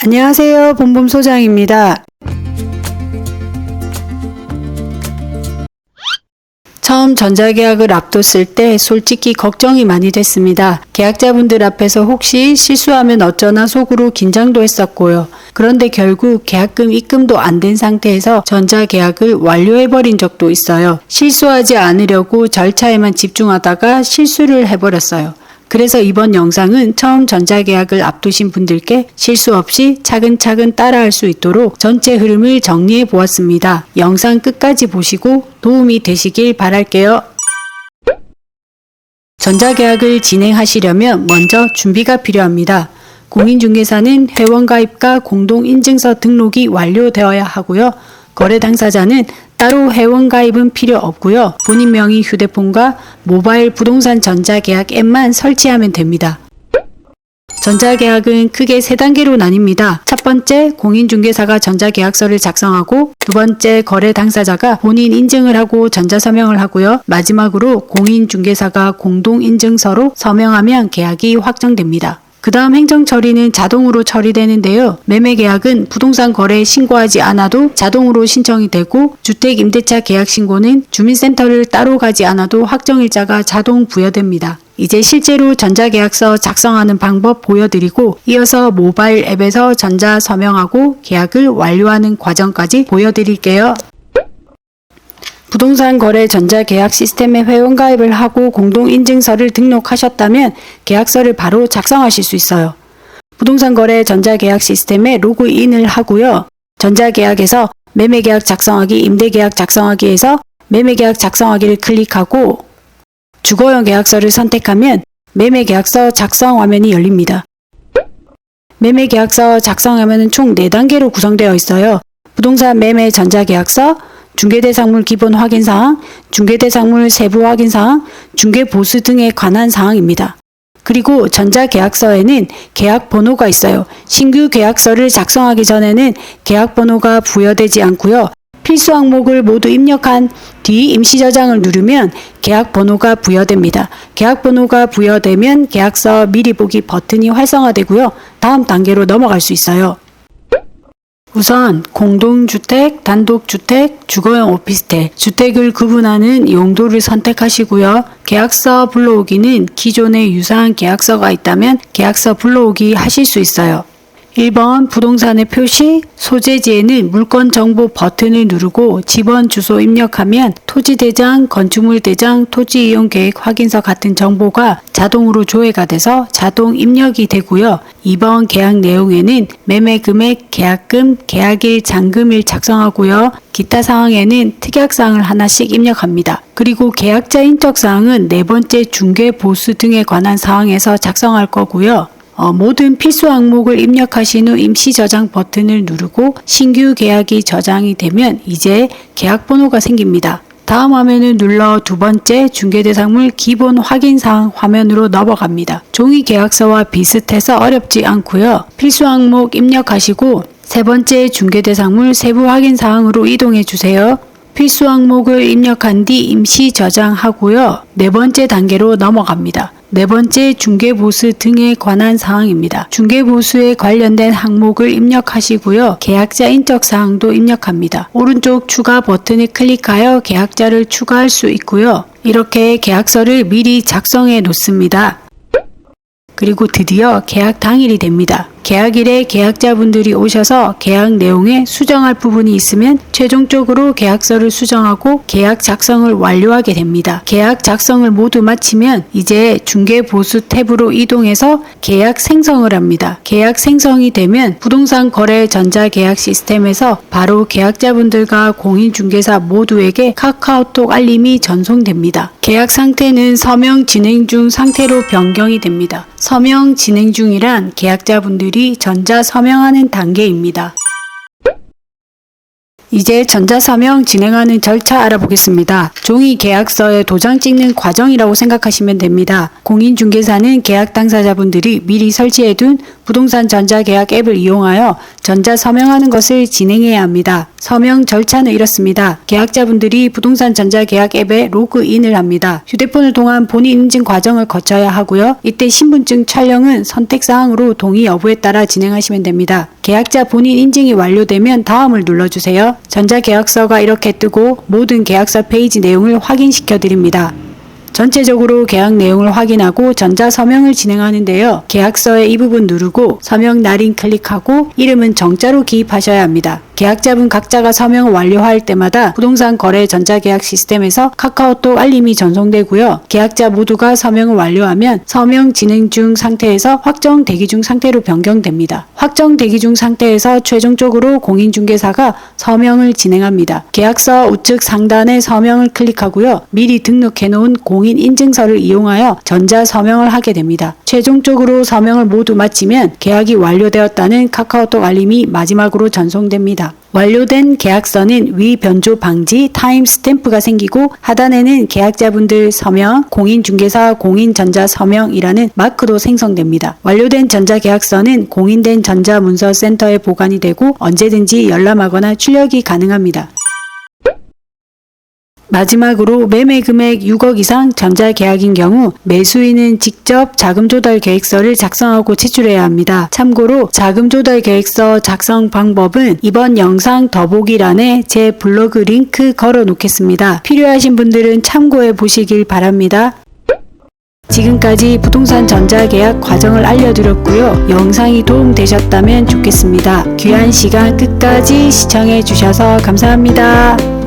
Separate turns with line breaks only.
안녕하세요. 봄봄 소장입니다. 처음 전자계약을 앞뒀을 때 솔직히 걱정이 많이 됐습니다. 계약자분들 앞에서 혹시 실수하면 어쩌나 속으로 긴장도 했었고요. 그런데 결국 계약금 입금도 안 된 상태에서 전자계약을 완료해버린 적도 있어요. 실수하지 않으려고 절차에만 집중하다가 실수를 해버렸어요. 그래서 이번 영상은 처음 전자계약을 앞두신 분들께 실수 없이 차근차근 따라할 수 있도록 전체 흐름을 정리해 보았습니다. 영상 끝까지 보시고 도움이 되시길 바랄게요. 전자계약을 진행하시려면 먼저 준비가 필요합니다. 공인중개사는 회원가입과 공동인증서 등록이 완료되어야 하고요. 거래 당사자는 따로 회원가입은 필요 없고요. 본인 명의 휴대폰과 모바일 부동산 전자계약 앱만 설치하면 됩니다. 전자계약은 크게 3단계로 나뉩니다. 첫 번째, 공인중개사가 전자계약서를 작성하고 두 번째, 거래 당사자가 본인 인증을 하고 전자서명을 하고요. 마지막으로 공인중개사가 공동인증서로 서명하면 계약이 확정됩니다. 그 다음 행정처리는 자동으로 처리되는데요. 매매계약은 부동산 거래에 신고하지 않아도 자동으로 신청이 되고 주택임대차 계약신고는 주민센터를 따로 가지 않아도 확정일자가 자동 부여됩니다. 이제 실제로 전자계약서 작성하는 방법 보여드리고 이어서 모바일 앱에서 전자서명하고 계약을 완료하는 과정까지 보여드릴게요. 부동산 거래 전자계약 시스템에 회원가입을 하고 공동인증서를 등록하셨다면 계약서를 바로 작성하실 수 있어요. 부동산 거래 전자계약 시스템에 로그인을 하고요. 전자계약에서 매매계약 작성하기, 임대계약 작성하기에서 매매계약 작성하기를 클릭하고 주거용 계약서를 선택하면 매매계약서 작성 화면이 열립니다. 매매계약서 작성 화면은 총 4단계로 구성되어 있어요. 부동산 매매 전자계약서, 중개대상물 기본 확인사항, 중개대상물 세부 확인사항, 중개보수 등에 관한 사항입니다. 그리고 전자계약서에는 계약번호가 있어요. 신규 계약서를 작성하기 전에는 계약번호가 부여되지 않고요. 필수 항목을 모두 입력한 뒤 임시저장을 누르면 계약번호가 부여됩니다. 계약번호가 부여되면 계약서 미리 보기 버튼이 활성화되고요. 다음 단계로 넘어갈 수 있어요. 우선 공동주택, 단독주택, 주거용 오피스텔, 주택을 구분하는 용도를 선택하시고요. 계약서 불러오기는 기존에 유사한 계약서가 있다면 계약서 불러오기 하실 수 있어요. 1번 부동산의 표시, 소재지에는 물건 정보 버튼을 누르고 집원 주소 입력하면 토지대장, 건축물대장, 토지이용계획 확인서 같은 정보가 자동으로 조회가 돼서 자동 입력이 되고요. 2번 계약 내용에는 매매금액, 계약금, 계약일, 잔금일 작성하고요. 기타 사항에는 특약사항을 하나씩 입력합니다. 그리고 계약자 인적사항은 4번째 중개보수 등에 관한 사항에서 작성할 거고요. 모든 필수 항목을 입력하신 후 임시 저장 버튼을 누르고 신규 계약이 저장이 되면 이제 계약번호가 생깁니다. 다음 화면을 눌러 두 번째 중개대상물 기본 확인사항 화면으로 넘어갑니다. 종이 계약서와 비슷해서 어렵지 않고요. 필수 항목 입력하시고 세 번째 중개대상물 세부 확인사항으로 이동해 주세요. 필수 항목을 입력한 뒤 임시 저장하고요. 네 번째 단계로 넘어갑니다. 네 번째 중개보수 등에 관한 사항입니다. 중개보수에 관련된 항목을 입력하시고요. 계약자 인적사항도 입력합니다. 오른쪽 추가 버튼을 클릭하여 계약자를 추가할 수 있고요. 이렇게 계약서를 미리 작성해 놓습니다. 그리고 드디어 계약 당일이 됩니다. 계약일에 계약자분들이 오셔서 계약 내용에 수정할 부분이 있으면 최종적으로 계약서를 수정하고 계약 작성을 완료하게 됩니다. 계약 작성을 모두 마치면 이제 중개보수 탭으로 이동해서 계약 생성을 합니다. 계약 생성이 되면 부동산 거래 전자계약 시스템에서 바로 계약자분들과 공인중개사 모두에게 카카오톡 알림이 전송됩니다. 계약 상태는 서명 진행 중 상태로 변경이 됩니다. 서명 진행 중이란 계약자분들이 전자 서명하는 단계입니다. 이제 전자서명 진행하는 절차 알아보겠습니다. 종이 계약서에 도장 찍는 과정이라고 생각하시면 됩니다. 공인중개사는 계약 당사자분들이 미리 설치해둔 부동산 전자계약 앱을 이용하여 전자서명하는 것을 진행해야 합니다. 서명 절차는 이렇습니다. 계약자분들이 부동산 전자계약 앱에 로그인을 합니다. 휴대폰을 통한 본인 인증 과정을 거쳐야 하고요. 이때 신분증 촬영은 선택사항으로 동의 여부에 따라 진행하시면 됩니다. 계약자 본인 인증이 완료되면 다음을 눌러주세요. 전자계약서가 이렇게 뜨고 모든 계약서 페이지 내용을 확인시켜 드립니다. 전체적으로 계약 내용을 확인하고 전자서명을 진행하는데요. 계약서의 이 부분 누르고 서명 날인 클릭하고 이름은 정자로 기입하셔야 합니다. 계약자분 각자가 서명을 완료할 때마다 부동산 거래 전자계약 시스템에서 카카오톡 알림이 전송되고요. 계약자 모두가 서명을 완료하면 서명 진행 중 상태에서 확정 대기 중 상태로 변경됩니다. 확정 대기 중 상태에서 최종적으로 공인중개사가 서명을 진행합니다. 계약서 우측 상단에 서명을 클릭하고요. 미리 등록해 놓은 공인인증서를 이용하여 전자서명을 하게 됩니다. 최종적으로 서명을 모두 마치면 계약이 완료되었다는 카카오톡 알림이 마지막으로 전송됩니다. 완료된 계약서는 위 변조 방지 타임 스탬프가 생기고 하단에는 계약자분들 서명, 공인중개사 공인전자서명이라는 마크도 생성됩니다. 완료된 전자계약서는 공인된 전자문서센터에 보관이 되고 언제든지 열람하거나 출력이 가능합니다. 마지막으로 매매 금액 6억 이상 전자계약인 경우 매수인은 직접 자금조달계획서를 작성하고 제출해야 합니다. 참고로 자금조달계획서 작성 방법은 이번 영상 더보기란에 제 블로그 링크 걸어 놓겠습니다. 필요하신 분들은 참고해 보시길 바랍니다. 지금까지 부동산 전자계약 과정을 알려드렸고요. 영상이 도움되셨다면 좋겠습니다. 귀한 시간 끝까지 시청해 주셔서 감사합니다.